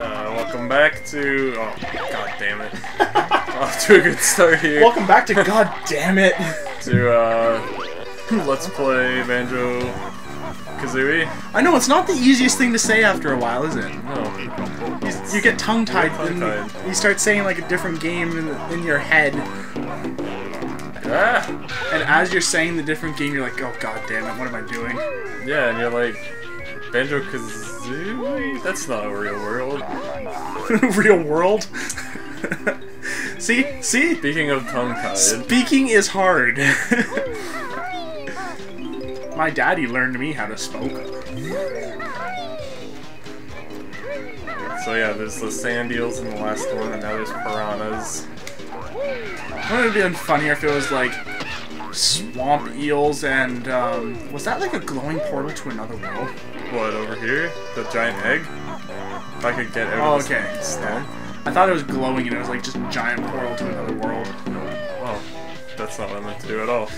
Welcome back to... Oh, god damn it. Off to a good start here. Welcome back to God damn it. To, Let's Play Banjo Kazooie. I know, it's not the easiest thing to say after a while, is it? No. You get tongue-tied and you start saying like a different game in your head. Ah! And as you're saying the different game, you're like, oh god damn it, what am I doing? Yeah, and you're like, Banjo Kazooie? That's not a real world. Real world? See? Speaking of tongue-tied. Speaking is hard. My daddy learned me how to smoke. So yeah, there's the sand eels in the last one, and now there's piranhas. Wouldn't it have been funnier if it was like swamp eels and was that like a glowing portal to another world? What, over here? The giant egg? If I could get out of this stone. I thought it was glowing and it was like just a giant portal to another world. Well, that's not what I meant to do at all.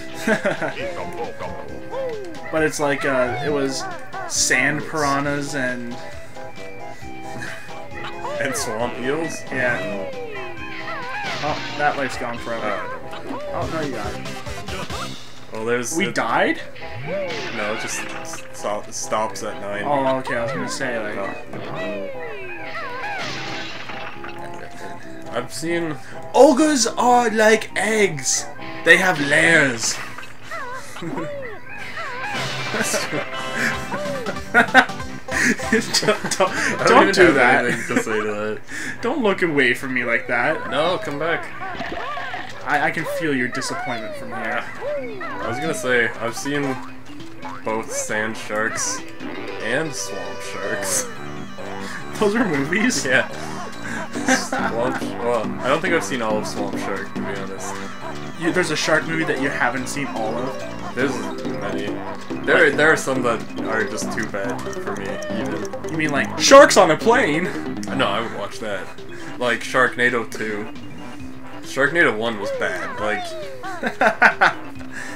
But it's like it was sand piranhas and swamp eels? Yeah. Oh, that life's gone forever. Oh no, you got it. Well, there's... We died? No, it just stops at 9. Oh, okay, I was gonna say, like... I've seen... Ogres are like eggs! They have layers! don't do that. To say to that. Don't look away from me like that. No, come back. I can feel your disappointment from here. I was gonna say, I've seen both sand sharks and swamp sharks. Those are movies? Yeah. Well, I don't think I've seen all of Swamp Shark, to be honest. There's a shark movie that you haven't seen all of? There's many. There are some that are just too bad for me, even. You mean like, Sharks on a Plane? No, I would watch that. Like, Sharknado 2. Sharknado 1 was bad.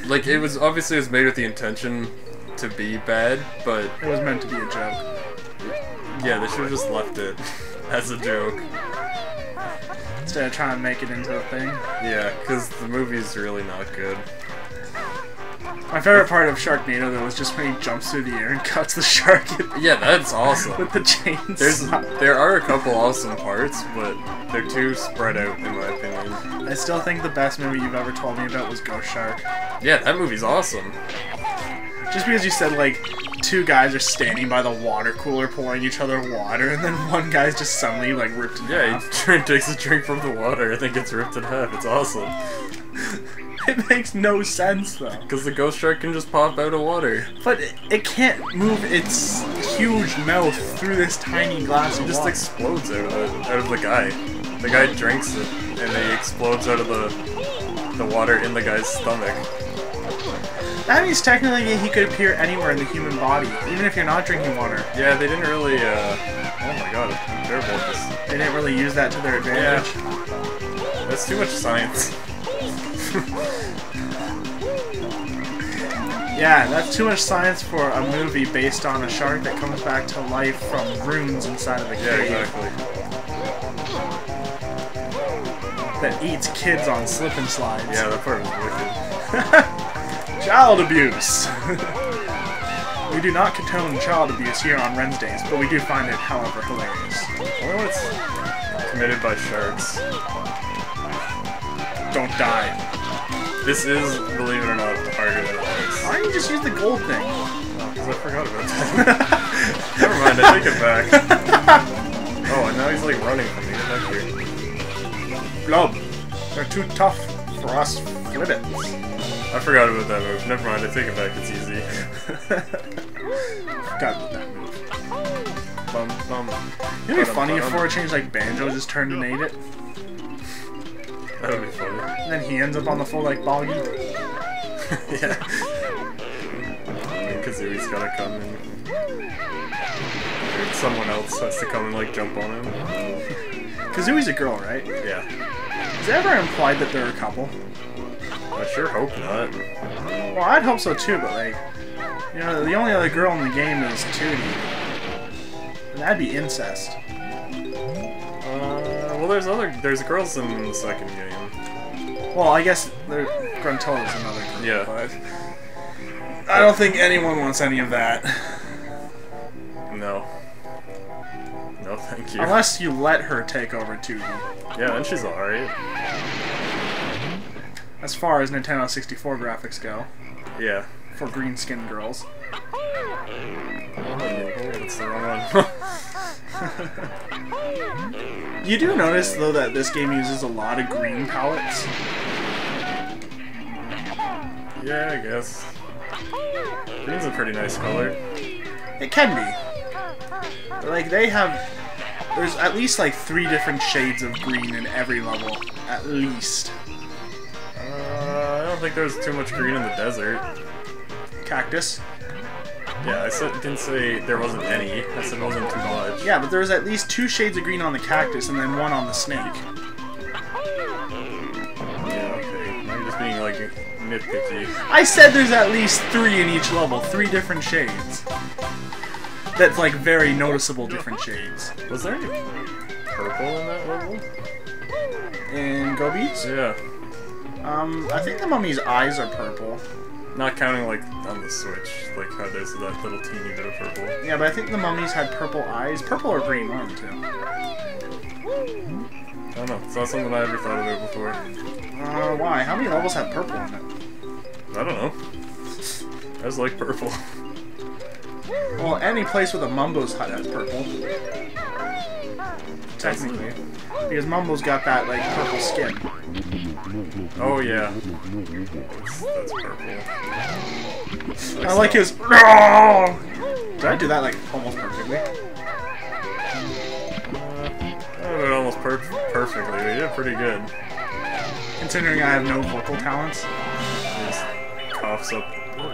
Like, it was obviously it was made with the intention to be bad, but... It was meant to be a joke. Yeah, they should have just left it as a joke. Instead of trying to make it into a thing. Yeah, because the movie's really not good. My favorite part of Sharknado, though, was just when he jumps through the air and cuts the shark. Yeah, that's awesome. With the chains. There are a couple awesome parts, but they're too spread out, in my opinion. I still think the best movie you've ever told me about was Ghost Shark. Yeah, that movie's awesome. Just because you said, like, two guys are standing by the water cooler pouring each other water, and then one guy's just suddenly, like, ripped in half. Yeah, he takes a drink from the water, I think it's ripped in half. It's awesome. It makes no sense, though. Because the ghost shark can just pop out of water. But it can't move its huge mouth through this tiny glass of water. It just explodes out of the guy. The guy drinks it, and he explodes out of the water in the guy's stomach. That means technically he could appear anywhere in the human body, even if you're not drinking water. Yeah, they didn't really, oh my god, I'm terrible at this. They didn't really use that to their advantage. Yeah. That's too much science. Yeah, that's too much science for a movie based on a shark that comes back to life from runes inside of a cave. Yeah, exactly. That eats kids on slip and slides. Yeah, that part was wicked. Child abuse! We do not condone child abuse here on Wednesdays, but we do find it, however, hilarious. I wonder what's committed by sharks. Don't die. This is, believe it or not, harder than it looks. Why don't you just use the gold thing? Oh, because I forgot about that. Never mind, I take it back. Oh, and now he's like running from me. Get back here. Blob. They're too tough for us flibbits. I forgot about that move. Never mind, I take it back. It's easy. Forgot about that move. Bum, bum. It'd be funny if for a change like Banjo just turned and ate it. That would be funny. And then he ends up on the floor like Boggy. Yeah. And Kazooie's gotta come and... Or someone else has to come and like jump on him. Kazooie's a girl, right? Yeah. Is it ever implied that they're a couple? I sure hope not. Well, I'd hope so too, but like... You know, the only other girl in the game is Tootie. And that'd be incest. there's girls in the second game. Well, I guess Gruntilda's another girl, Yeah. but I don't think anyone wants any of that. No. No, thank you. Unless you let her take over 2D. Yeah, and she's alright. As far as Nintendo 64 graphics go. Yeah. For green-skinned girls. Oh, that's the wrong one. You do notice, though, that this game uses a lot of green palettes? Yeah, I guess. Green's a pretty nice color. It can be. Like, they have... There's at least, like, 3 different shades of green in every level. At least. I don't think there's too much green in the desert. Cactus. Yeah, didn't say there wasn't any. I said it wasn't too much. Yeah, but there's at least 2 shades of green on the cactus and then 1 on the snake. Yeah, okay. Now you're just being, like, nitpicky. I said there's at least 3 in each level. 3 different shades. That's, like, very noticeable different shades. Was there any purple in that level? In Go Beats? Yeah. I think the mummy's eyes are purple. Not counting, like, on the Switch, like how there's that little teeny bit of purple. Yeah, but I think the mummies had purple eyes. Purple or green, one of the two. I don't know. It's not something I ever thought about before. Why? How many levels have purple in it? I don't know. I just like purple. Well, any place with a Mumbo's hut has purple. Technically. Because Mumbo's got that, like, purple skin. Oh, yeah. That's purple. I like his... Did I do that, like, almost perfectly? I did it almost perfectly. You did pretty good. Considering I have no vocal talents. He just coughs up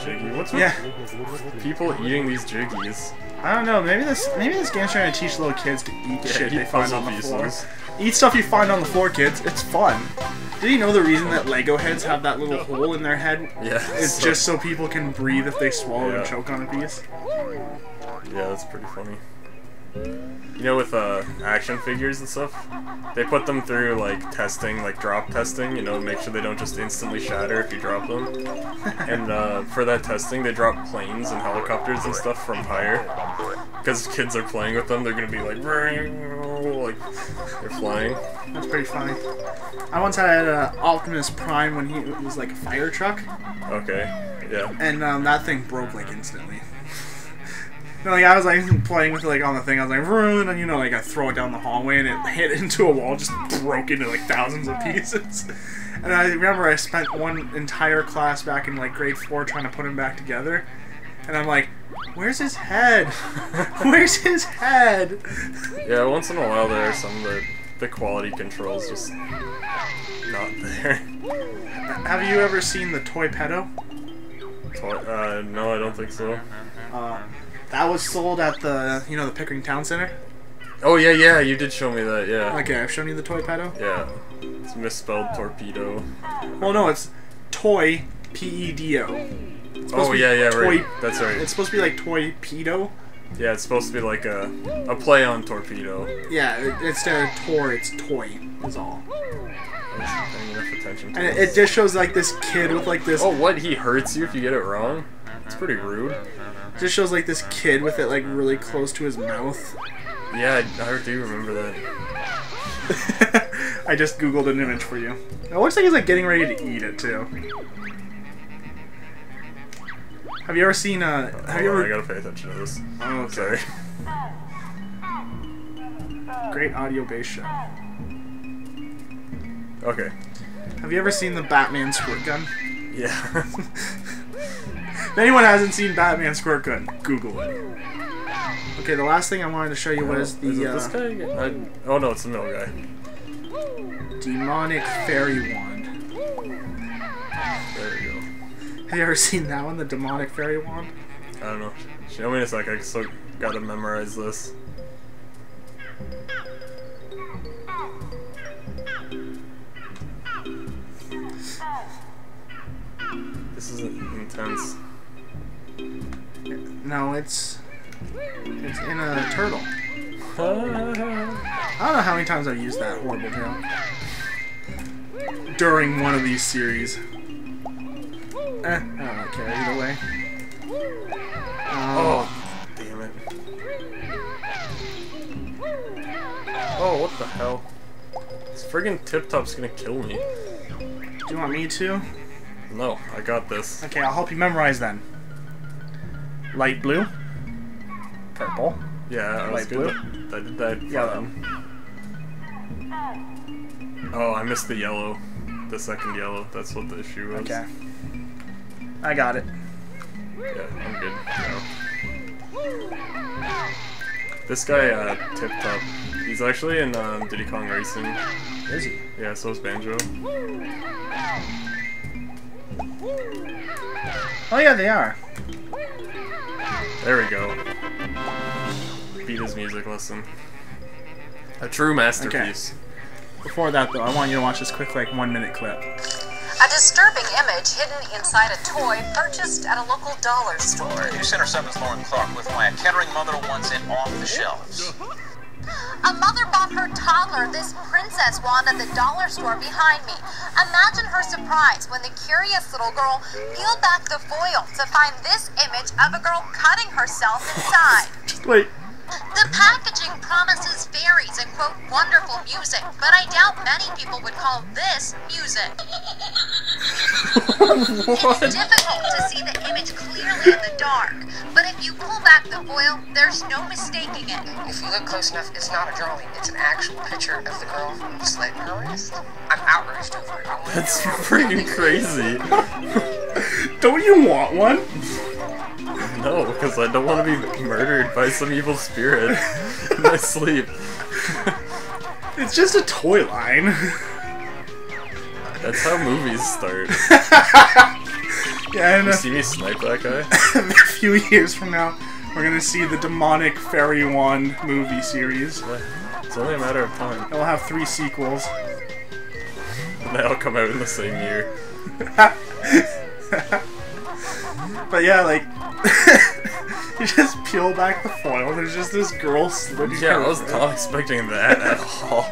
Jiggy. What's with people eating these Jiggies? I don't know. Maybe this game's trying to teach little kids to eat shit they find on the floor. Eat stuff you find on the floor, kids. It's fun. Did you know the reason that Lego heads have that little hole in their head? Yeah. It's just so people can breathe if they swallow and choke on a piece. Yeah, that's pretty funny. You know, with action figures and stuff, they put them through, like, testing, like drop testing, you know, make sure they don't just instantly shatter if you drop them. And for that testing, they drop planes and helicopters and stuff from higher. Because kids are playing with them, they're gonna be like they're flying. That's pretty funny. I once had Optimus Prime when he was like a fire truck. Okay, yeah. And that thing broke like instantly. No, like I was like playing with it like on the thing, I was like, and then, you know, like I throw it down the hallway and it hit into a wall, just broke into like thousands of pieces. And I remember I spent one entire class back in like grade 4 trying to put him back together. And I'm like, where's his head? Where's his head? Yeah, once in a while there are some that the quality control's just not there. Have you ever seen the Toy Pedo? No, I don't think so. That was sold at the, you know, the Pickering Town Center. Oh yeah, you did show me that, yeah. Okay, I've shown you the Toy Pedo? Yeah. It's misspelled torpedo. Well, no, it's Toy P-E-D-O. Oh yeah, right. That's right. It's supposed to be like Toy Pedo. Yeah, it's supposed to be like a play on torpedo. Yeah, instead of Tor, it's Toy, is all. I wasn't paying enough attention to And this. it just shows like this kid with like this... Oh, what? He hurts you if you get it wrong? It's pretty rude. It just shows like this kid with it like really close to his mouth. Yeah, I do remember that. I just googled an image for you. It looks like he's like getting ready to eat it too. Have you ever seen I gotta pay attention to this. Oh, okay. Sorry. Great audio-based show. Okay. Have you ever seen the Batman squirt gun? Yeah. If anyone hasn't seen Batman squirt gun, Google it. Okay, the last thing I wanted to show you was the... Is it this guy? Oh no, it's the middle guy. Demonic Fairy Wand. There we go. Have you ever seen that one, the Demonic Fairy Wand? I don't know. Show me in a sec, I still gotta memorize this. This is intense. No, it's in a turtle. I don't know how many times I've used that horrible tail during one of these series. I don't care either way. Oh, damn it. Oh, what the hell? This friggin' Tip Top's gonna kill me. Do you want me to? No, I got this. Okay, I'll help you memorize then. Light blue. Purple. Yeah, I was Light good. blue. I did that. Yellow. Oh, I missed the yellow. The second yellow. That's what the issue was. Okay. I got it. Yeah, I'm good. No. This guy, Tip Top, he's actually in Diddy Kong Racing. Is he? Yeah, so is Banjo. Oh yeah, they are. There we go. Beat his music lesson. A true masterpiece. Okay. Before that though, I want you to watch this quick, like, 1 minute clip. A disturbing image hidden inside a toy purchased at a local dollar store. News Center 7's Lauren Clark with why a Kettering mother wants it off the shelves. A mother bought her toddler this princess wand at the dollar store behind me. Imagine her surprise when the curious little girl peeled back the foil to find this image of a girl cutting herself inside. Wait. The packaging promises fairies and, quote, wonderful music, but I doubt many people would call this music. What? It's difficult to see the image clearly in the dark, but if you pull back the foil, there's no mistaking it. If you look close enough, it's not a drawing. It's an actual picture of the girl slitting her wrist. I'm outraged over it. That's freaking crazy. Don't you want one? No, because I don't want to be murdered by some evil spirit in my sleep. It's just a toy line. That's how movies start. Yeah, and You see me snipe that guy? a few years from now, we're gonna see the demonic Fairy One movie series. It's only a matter of time. It'll have 3 sequels. And they all come out in the same year. But yeah, like, you just peel back the foil, there's just this girl slitting Yeah, her I was wrist. not expecting that at all.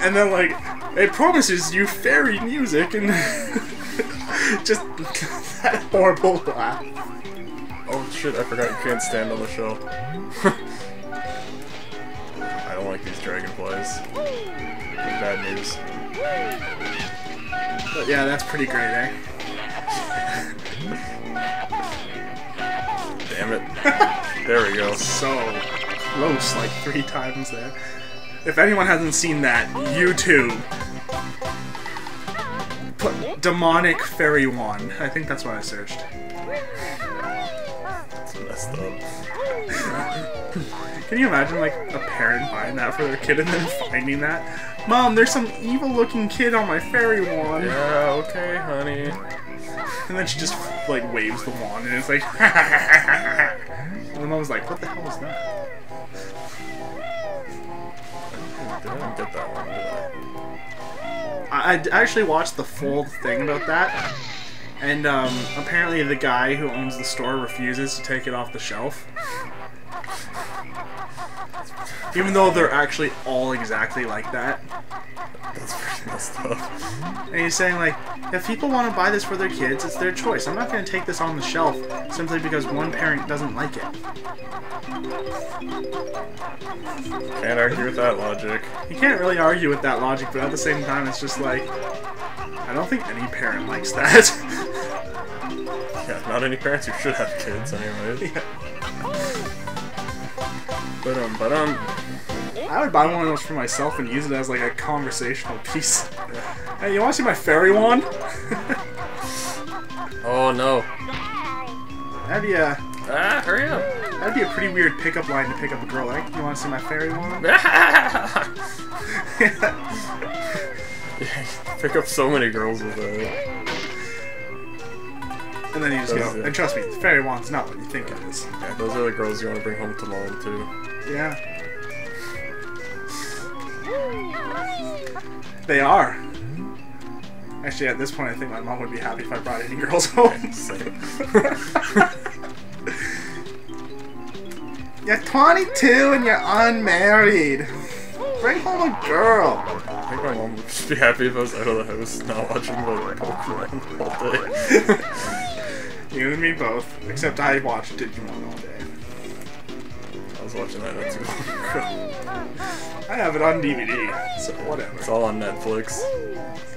And then, like, it promises you fairy music, and just that horrible laugh. Oh shit, I forgot you can't stand on the shell. I don't like these dragonflies. Bad news. But yeah, that's pretty great, eh? Damn it. There we go. So close, like 3 times there. If anyone hasn't seen that, YouTube. Put demonic fairy wand. I think that's what I searched. It's messed up. Can you imagine, like, a parent buying that for their kid and then finding that? Mom, there's some evil-looking kid on my fairy wand. Yeah, okay, honey. And then she just, like, waves the wand, and it's like, and the mom's like, what the hell is that? I didn't get that one, did I actually watched the full thing about that, and apparently the guy who owns the store refuses to take it off the shelf. Even though they're actually all exactly like that. That's pretty messed up. And he's saying, like, if people want to buy this for their kids, it's their choice. I'm not going to take this on the shelf simply because one parent doesn't like it. Can't argue with that logic. You can't really argue with that logic, but at the same time, it's just like, I don't think any parent likes that. Yeah, not any parents who should have kids, anyways. Yeah. But I would buy one of those for myself and use it as like a conversational piece. Hey, you want to see my fairy wand? oh no. That'd be a Hurry up. that'd be a pretty weird pickup line to pick up a girl. Like, you want to see my fairy wand? Pick up so many girls with that. And then you just go. And trust me, the fairy wand's not what you think it is. Yeah, those are the girls you want to bring home to mom too. Yeah. They are. Actually, at this point, I think my mom would be happy if I brought any girls home. Same. You're 22 and you're unmarried. Bring home a girl. I think my mom would just be happy if I was out of the house not watching like Pokemon all day. You and me both. Except I watched Digimon all day. I was watching that not too long ago. I have it on DVD, so whatever. It's all on Netflix.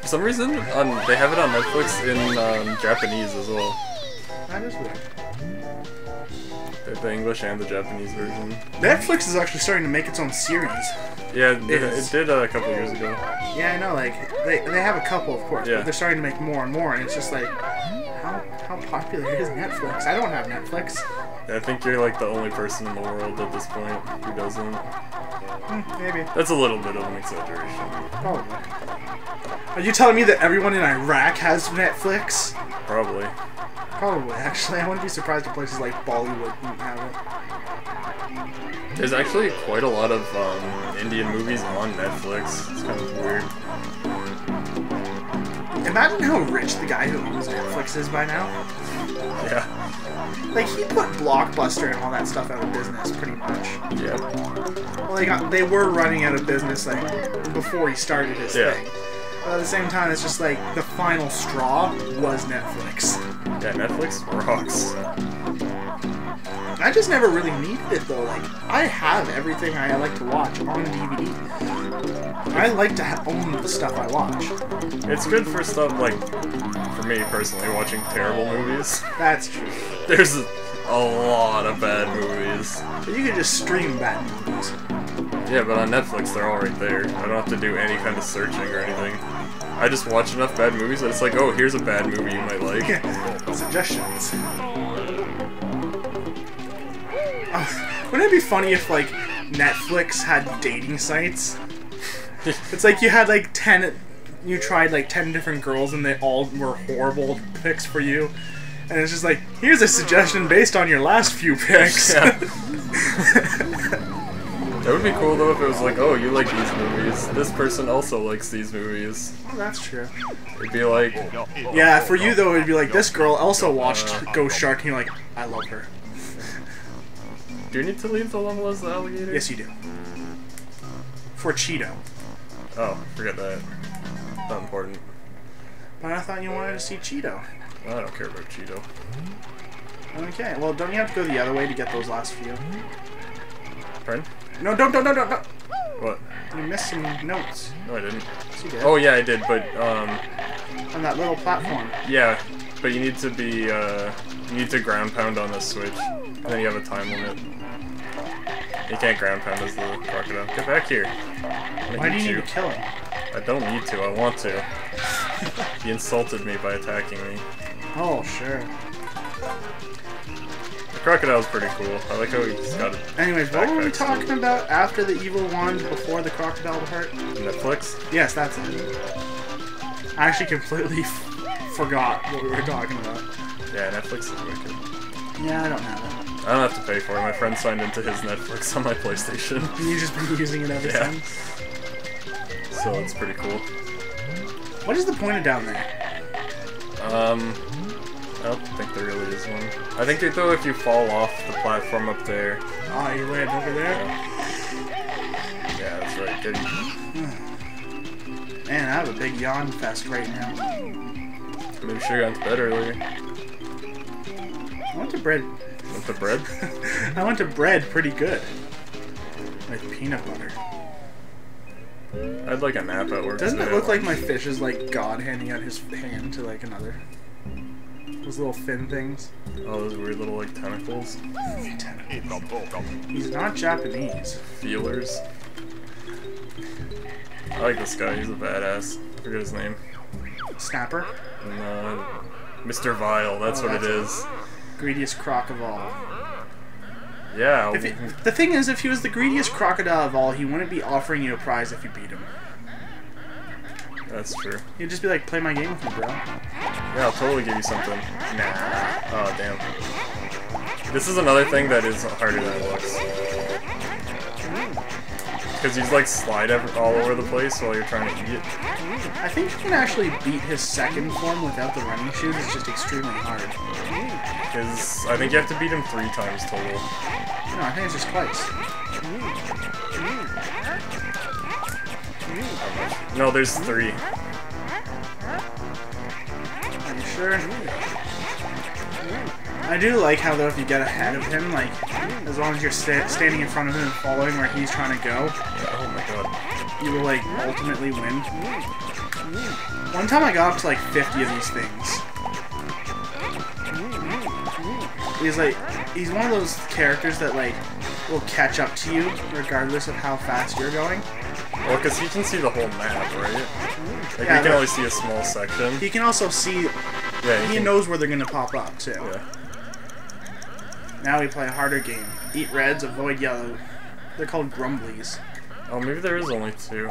For some reason, they have it on Netflix in Japanese as well. That is weird. The English and the Japanese version. Netflix is actually starting to make its own series. Yeah, it did a couple years ago. Yeah, I know, like, they have a couple, of course, Yeah. but they're starting to make more and more, and it's just like, how popular is Netflix? I don't have Netflix. I think you're like the only person in the world at this point who doesn't. Maybe. That's a little bit of an exaggeration. Probably. Are you telling me that everyone in Iraq has Netflix? Probably. Probably, actually. I wouldn't be surprised if places like Bollywood didn't have it. There's actually quite a lot of Indian movies on Netflix. It's kind of weird. Imagine how rich the guy who owns Netflix is by now. Yeah. Like, he put Blockbuster and all that stuff out of business, pretty much. Yeah. Well, they were running out of business, like, before he started his Yeah. thing. But at the same time, it's just like, the final straw was Netflix. Yeah, Netflix rocks. I just never really needed it, though. Like, I have everything I like to watch on DVD. I like to own the stuff I watch. It's good for stuff like, for me personally, watching terrible movies. That's true. There's a lot of bad movies. But you can just stream bad movies. Yeah, but on Netflix, they're all right there. I don't have to do any kind of searching or anything. I just watch enough bad movies that it's like, oh, here's a bad movie you might like. Suggestions. Oh, wouldn't it be funny if, like, Netflix had dating sites? It's like you had, like, 10... You tried, like, 10 different girls and they all were horrible picks for you. And it's just like, here's a suggestion based on your last few picks. Yeah. That would be cool, though, if it was like, oh, you like these movies. This person also likes these movies. Oh, that's true. It'd be like... Yeah, for you, though, it'd be like, this girl also watched Ghost Shark, and you're like, I love her. Do you need to leave the level as the alligator? Yes, you do. For Cheeto. Oh, forget that. Not important. But I thought you wanted to see Cheeto. I don't care about Cheeto. Okay, well, don't you have to go the other way to get those last few? Pardon? No, don't. What? You missed some notes. No, I didn't. Yes, you did. Oh, yeah, I did, but, On that little platform. yeah, but you need to be, you need to ground pound on this switch, and then you have a time limit. You can't ground pound as the crocodile. Get back here. Why do you need to kill him? I don't need to, I want to. He insulted me by attacking me. Oh, sure. The crocodile's pretty cool. I like how he's got a Anyways, what were we backpack talking suit. about after the evil wand, before the crocodile hurt? Netflix? Yes, that's it. I actually completely forgot what we were talking about. Yeah, Netflix is wicked. Yeah, I don't have it. I don't have to pay for it. My friend signed into his Netflix on my PlayStation. And you've just been using it ever Yeah. since? So it's pretty cool. What is the point of down there? I don't think there really is one. I think though if you fall off the platform up there. Oh, you land over there? Yeah, that's right. Good. Man, I have a big yawn fest right now. Maybe should have gone to bed earlier. I went to bread. With the bread? I went to bread pretty good. With peanut butter. I'd like a nap at work. Doesn't it today. look like my fish is like God handing out his hand to like another? Those little fin things. Oh, those weird little like tentacles. He's not Japanese. Feelers. I like this guy. He's a badass. I forget his name. Snapper? And, Mr. Vile. That's Oh, what that's it is. Greediest croc of all. Yeah. The thing is, if he was the greediest crocodile of all, he wouldn't be offering you a prize if you beat him. That's true. He'd just be like, play my game with me, bro. Yeah, I'll totally give you something. Nah. Oh, damn. This is another thing that is harder than it looks. Because he's like slide all over the place while you're trying to eat it. I think you can actually beat his second form without the running shoes. It's just extremely hard. Because I think you have to beat him 3 times total. No, I think it's just twice. No, there's 3. Are you sure? I do like how, though, if you get ahead of him, like, as long as you're standing in front of him and following where he's trying to go, Oh my god. you will, like, ultimately win. One time I got up to, like, 50 of these things. He's one of those characters that, like, will catch up to you regardless of how fast you're going. Well, because he can see the whole map, right? Like, Yeah, we can only see a small section. He can also see... Yeah, He knows where they're going to pop up, too. Yeah. Now we play a harder game. Eat reds, avoid yellow. They're called grumblies. Oh, maybe there is only 2.